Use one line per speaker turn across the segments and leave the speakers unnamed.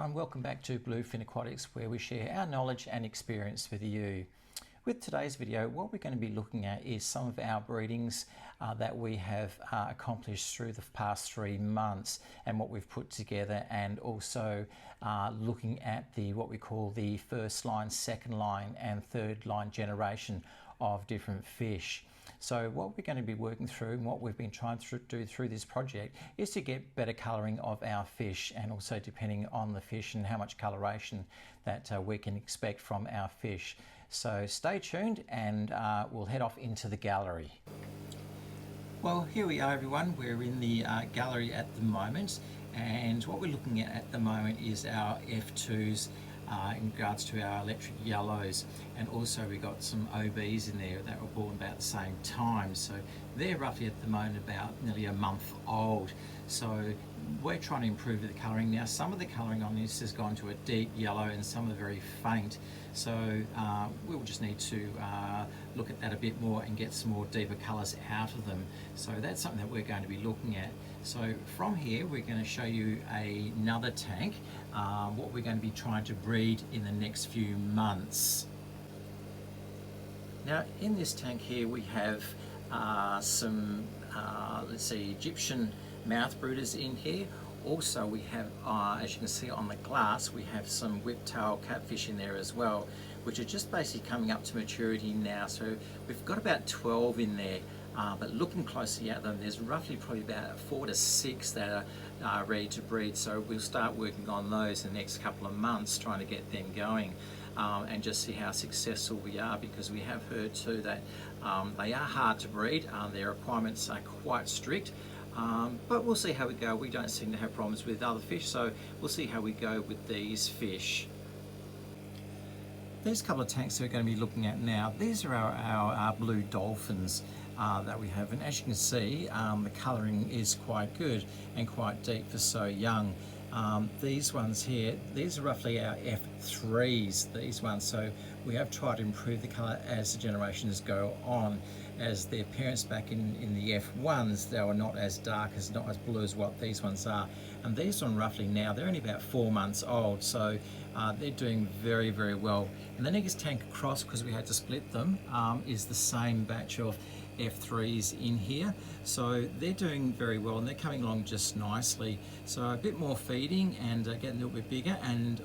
everyone, welcome back to Blue Fin Aquatics, where we share our knowledge and experience with you. With today's video, what we're going to be looking at is some of our breedings that we have accomplished through the past 3 months and what we've put together, and also looking at what we call the first line, second line and third line generation of different fish. So what we're going to be working through and what we've been trying to do through this project is to get better colouring of our fish, and also depending on the fish and how much coloration that we can expect from our fish. So stay tuned and we'll head off into the gallery. Well, here we are everyone, we're in the gallery at the moment, and what we're looking at the moment is our F2s in regards to our electric yellows, and also we got some OBs in there that were born about the same time, so they're roughly at the moment about nearly a month old. So we're trying to improve the colouring now. Some of the colouring on this has gone to a deep yellow and some are very faint, so we'll just need to look at that a bit more and get some more deeper colours out of them. So that's something that we're going to be looking at. So from here we're going to show you another tank, what we're going to be trying to breed in the next few months. Now in this tank here we have some let's see, Egyptian mouth brooders in here. Also we have, as you can see on the glass, we have some whiptail catfish in there as well, which are just basically coming up to maturity now. So we've got about 12 in there, but looking closely at them, there's roughly probably about 4 to 6 that are ready to breed. So we'll start working on those in the next couple of months, trying to get them going. And just see how successful we are, because we have heard too that they are hard to breed. Their requirements are quite strict, but we'll see how we go. We don't seem to have problems with other fish, so we'll see how we go with these fish. These couple of tanks that we're going to be looking at now, these are our blue dolphins that we have, and as you can see, the colouring is quite good and quite deep for so young. These ones here, these are roughly our F3s, these ones, so we have tried to improve the colour as the generations go on. As their parents back in the F1s, they were not as dark, not as blue as what these ones are. And these ones roughly now, they're only about 4 months old, so they're doing very, very well. And the next tank across, because we had to split them, is the same batch of F3s in here, so they're doing very well and they're coming along just nicely. So a bit more feeding and getting a little bit bigger, and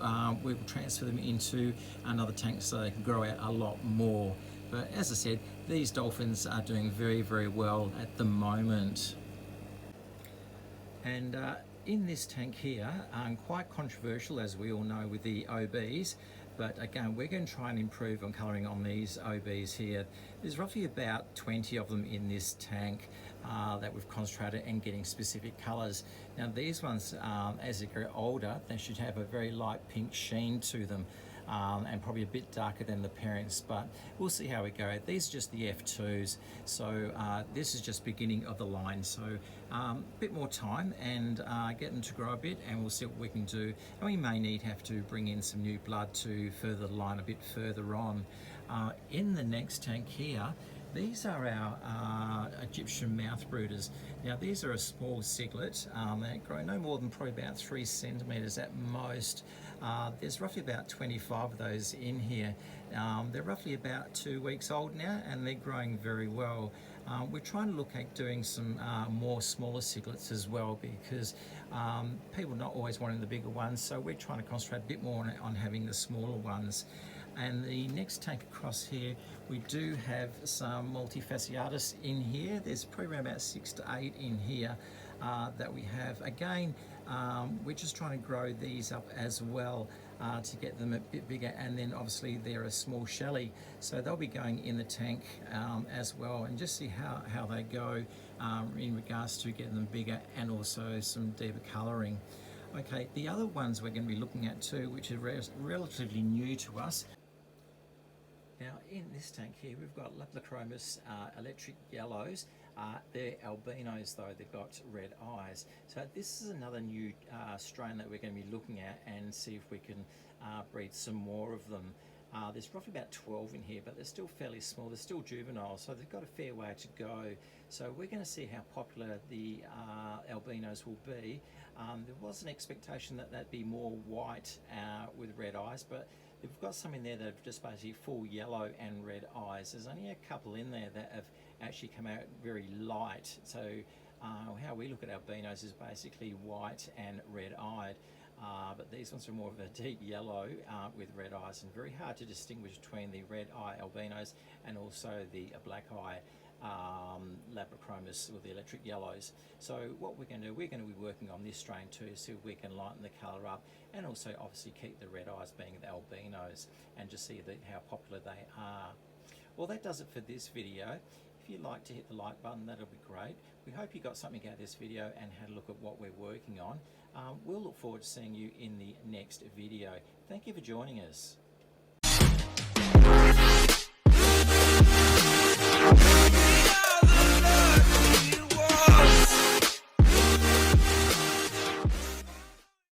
we will transfer them into another tank so they can grow out a lot more. But as I said, these dolphins are doing very, very well at the moment. And in this tank here, quite controversial as we all know with the OBs, but again we're going to try and improve on colouring on these OBs here. There's roughly about 20 of them in this tank that we've concentrated and getting specific colours. Now these ones, as they grow older, they should have a very light pink sheen to them, and probably a bit darker than the parents, but we'll see how we go. These are just the F2s, so this is just beginning of the line, so a bit more time and get them to grow a bit, and we'll see what we can do. And we may have to bring in some new blood to further the line a bit further on. In the next tank here, these are our Egyptian mouth brooders. Now these are a small cichlid. They grow no more than probably about 3 centimetres at most. There's roughly about 25 of those in here. They're roughly about 2 weeks old now, and they're growing very well. We're trying to look at doing some more smaller cichlids as well, because people are not always wanting the bigger ones, so we're trying to concentrate a bit more on having the smaller ones. And the next tank across here, we do have some multifasciatus in here. There's probably around about 6 to 8 in here that we have. Again, we're just trying to grow these up as well to get them a bit bigger, and then obviously they're a small shelly, so they'll be going in the tank as well, and just see how they go in regards to getting them bigger and also some deeper colouring. Okay, the other ones we're going to be looking at too, which are relatively new to us. Now in this tank here we've got Laplachromis electric yellows. They're albinos though, they've got red eyes. So this is another new strain that we're going to be looking at and see if we can breed some more of them. There's roughly about 12 in here, but they're still fairly small. They're still juvenile, so they've got a fair way to go. So we're going to see how popular the albinos will be. There was an expectation that that'd be more white with red eyes, but they've got some in there that have just basically full yellow and red eyes. There's only a couple in there that have actually come out very light. So how we look at albinos is basically white and red-eyed. But these ones are more of a deep yellow with red eyes, and very hard to distinguish between the red eye albinos and also the black eye Labrachromis or the electric yellows. So what we're going to do, we're going to be working on this strain too, so we can lighten the colour up and also obviously keep the red eyes being the albinos and just see how popular they are. Well, that does it for this video. If you'd like to hit the like button, that'll be great. We hope you got something out of this video and had a look at what we're working on. We'll look forward to seeing you in the next video. Thank you for joining us.